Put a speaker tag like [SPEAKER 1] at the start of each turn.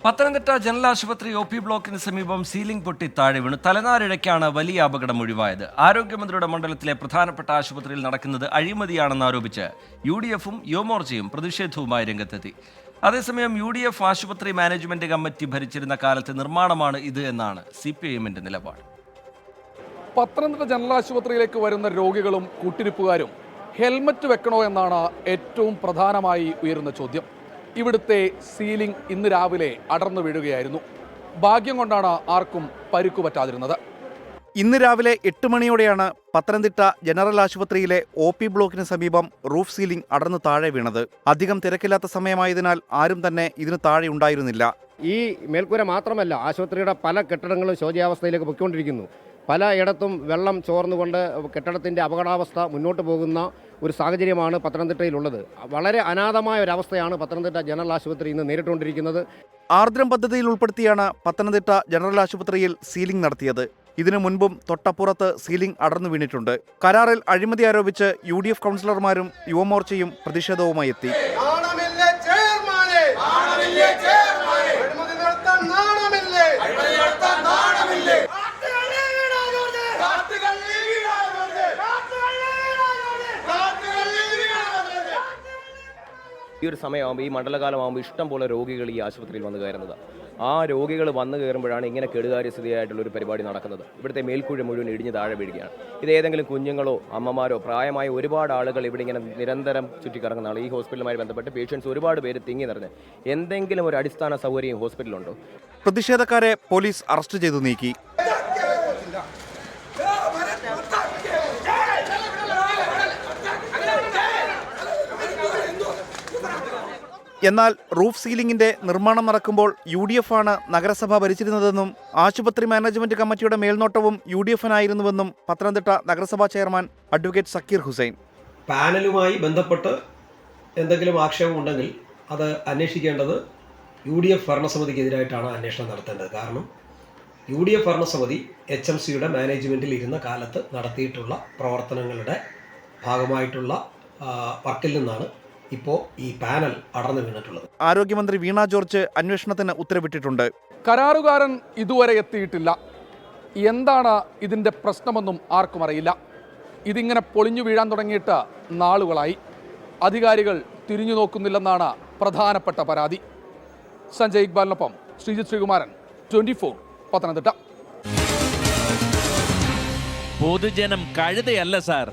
[SPEAKER 1] Pathanamthitta general ആശുപത്രി O P ബ്ലോക്കിന് സമീപം സീലിംഗ് പൊട്ടി താഴെ വീണു തലനാരിഴയ്ക്കാണ് വലിയ അപകടം ഒഴിവായത്. ആരോഗ്യമന്ത്രിയുടെ മണ്ഡലത്തിലെ പ്രധാനപ്പെട്ട ആശുപത്രിയിൽ നടക്കുന്നത് അഴിമതിയാണെന്ന് ആരോപിച്ച് UDF-ഉം യുവമോർച്ചയും പ്രതിഷേധവുമായി രംഗത്തെത്തി. അതേസമയം UDF ആശുപത്രി മാനേജ്മെന്റ് കമ്മിറ്റി ഭരിച്ചിരുന്ന കാലത്തെ നിർമ്മാണമാണ് ഇത് എന്നാണ് CPIM-ന്റെ നിലപാട്.
[SPEAKER 2] പത്തനംതിട്ട ജനറൽ ആശുപത്രിയിലേക്ക് വരുന്ന രോഗികളും കൂട്ടിരിപ്പുകാരും ഹെൽമറ്റ് വെക്കണോ എന്നാണ് ഏറ്റവും പ്രധാനമായി ഉയരുന്ന ചോദ്യം. ഇവിടുത്തെ സീലിംഗ് ഇന്ന് രാവിലെ അടർന്നു വീഴുകയായിരുന്നു. ഭാഗ്യം കൊണ്ടാണ് ആർക്കും പരിക്കു പറ്റാതിരുന്നത്.
[SPEAKER 3] ഇന്ന് രാവിലെ 8 മണിയോടെയാണ് പത്തനംതിട്ട ജനറൽ ആശുപത്രിയിലെ OP ബ്ലോക്കിന് സമീപം റൂഫ് സീലിംഗ് അടർന്നു താഴെ വീണത്. അധികം തിരക്കില്ലാത്ത സമയമായതിനാൽ ആരും തന്നെ ഇതിന് താഴെ ഉണ്ടായിരുന്നില്ല.
[SPEAKER 4] ഈ മേൽക്കൂര മാത്രമല്ല, ആശുപത്രിയുടെ പല കെട്ടിടങ്ങളും ശോചനീയാവസ്ഥയിലേക്ക് പൊയ്ക്കൊണ്ടിരിക്കുന്നു. പലയിടത്തും വെള്ളം ചോർന്നുകൊണ്ട് കെട്ടിടത്തിൻ്റെ അപകടാവസ്ഥ മുന്നോട്ട് പോകുന്ന ഒരു സാഹചര്യമാണ് പത്തനംതിട്ടയിലുള്ളത്. വളരെ അനാഥമായ ഒരവസ്ഥയാണ് പത്തനംതിട്ട ജനറൽ ആശുപത്രി ഇന്ന് നേരിട്ടുകൊണ്ടിരിക്കുന്നത്.
[SPEAKER 3] ആർദ്രം പദ്ധതിയിൽ ഉൾപ്പെടുത്തിയാണ് പത്തനംതിട്ട ജനറൽ ആശുപത്രിയിൽ സീലിംഗ് നടത്തിയത്. ഇതിനു മുൻപും തൊട്ടപ്പുറത്ത് സീലിംഗ് അടർന്നു വീണിട്ടുണ്ട്. കരാറിൽ അഴിമതി ആരോപിച്ച് UDF കൗൺസിലർമാരും യുവമോർച്ചയും പ്രതിഷേധവുമായി എത്തി.
[SPEAKER 5] ഈ ഒരു സമയമാകുമ്പോൾ, ഈ മണ്ഡലകാലമാകുമ്പോൾ ഇഷ്ടം പോലെ രോഗികൾ ഈ ആശുപത്രിയിൽ വന്നു കയറുന്നത്. ആ രോഗികൾ വന്നു കയറുമ്പോഴാണ് ഇങ്ങനെ കെടുകാര്യസ്ഥിതിയായിട്ടുള്ളൊരു പരിപാടി നടക്കുന്നത്. ഇവിടുത്തെ മേൽക്കൂര മുഴുവൻ ഇടിഞ്ഞ് താഴെ വീഴുകയാണ്. ഇത് ഏതെങ്കിലും കുഞ്ഞുങ്ങളോ അമ്മമാരോ പ്രായമായ ഒരുപാട് ആളുകൾ ഇവിടെ ഇങ്ങനെ നിരന്തരം ചുറ്റിക്കറങ്ങുന്ന ആൾ. ഈ ഹോസ്പിറ്റലുമായി ബന്ധപ്പെട്ട് പേഷ്യൻസ് ഒരുപാട് പേര് തിങ്ങി നിറഞ്ഞ് എന്തെങ്കിലും ഒരു അടിസ്ഥാന സൗകര്യം ഹോസ്പിറ്റലുണ്ടോ?
[SPEAKER 3] പ്രതിഷേധക്കാരെ പോലീസ് അറസ്റ്റ് ചെയ്തു നീക്കി. എന്നാൽ റൂഫ് സീലിംഗിന്റെ നിർമ്മാണം നടക്കുമ്പോൾ UDF ആണ് നഗരസഭ ഭരിച്ചിരുന്നതെന്നും ആശുപത്രി മാനേജ്മെന്റ് കമ്മിറ്റിയുടെ മേൽനോട്ടവും UDF-നായിരുന്നുവെന്നും പത്തനംതിട്ട നഗരസഭാ ചെയർമാൻ അഡ്വക്കേറ്റ് സക്കീർ ഹുസൈൻ.
[SPEAKER 6] പാനലുമായി ബന്ധപ്പെട്ട് എന്തെങ്കിലും ആക്ഷേപമുണ്ടെങ്കിൽ അത് അന്വേഷിക്കേണ്ടത് UDF ഭരണസമിതിക്കെതിരായിട്ടാണ് അന്വേഷണം നടത്തേണ്ടത്. കാരണം UDF ഭരണസമിതി HMC-യുടെ മാനേജ്മെൻറ്റിൽ ഇരുന്ന കാലത്ത് നടത്തിയിട്ടുള്ള പ്രവർത്തനങ്ങളുടെ ഭാഗമായിട്ടുള്ള വർക്കിൽ നിന്നാണ് ഇപ്പോൾ ഈ പാനൽ അടർന്നു വീണിട്ടുള്ളത്.
[SPEAKER 3] ആരോഗ്യമന്ത്രി വീണ ജോർജ് അന്വേഷണത്തിന് ഉത്തരവിട്ടിട്ടുണ്ട്.
[SPEAKER 2] കരാറുകാരൻ ഇതുവരെ എത്തിയിട്ടില്ല. എന്താണ് ഇതിൻ്റെ പ്രശ്നമെന്നും ആർക്കും അറിയില്ല. ഇതിങ്ങനെ പൊളിഞ്ഞു വീഴാൻ തുടങ്ങിയിട്ട് നാളുകളായി. അധികാരികൾ തിരിഞ്ഞു നോക്കുന്നില്ലെന്നാണ് പ്രധാനപ്പെട്ട പരാതി. സഞ്ജയ് ഇക്ബാലിനൊപ്പം ശ്രീജിത് ശ്രീകുമാരൻ, 24 പത്തനംതിട്ട.
[SPEAKER 7] പൊതുജനം കഴുതയല്ല സാർ.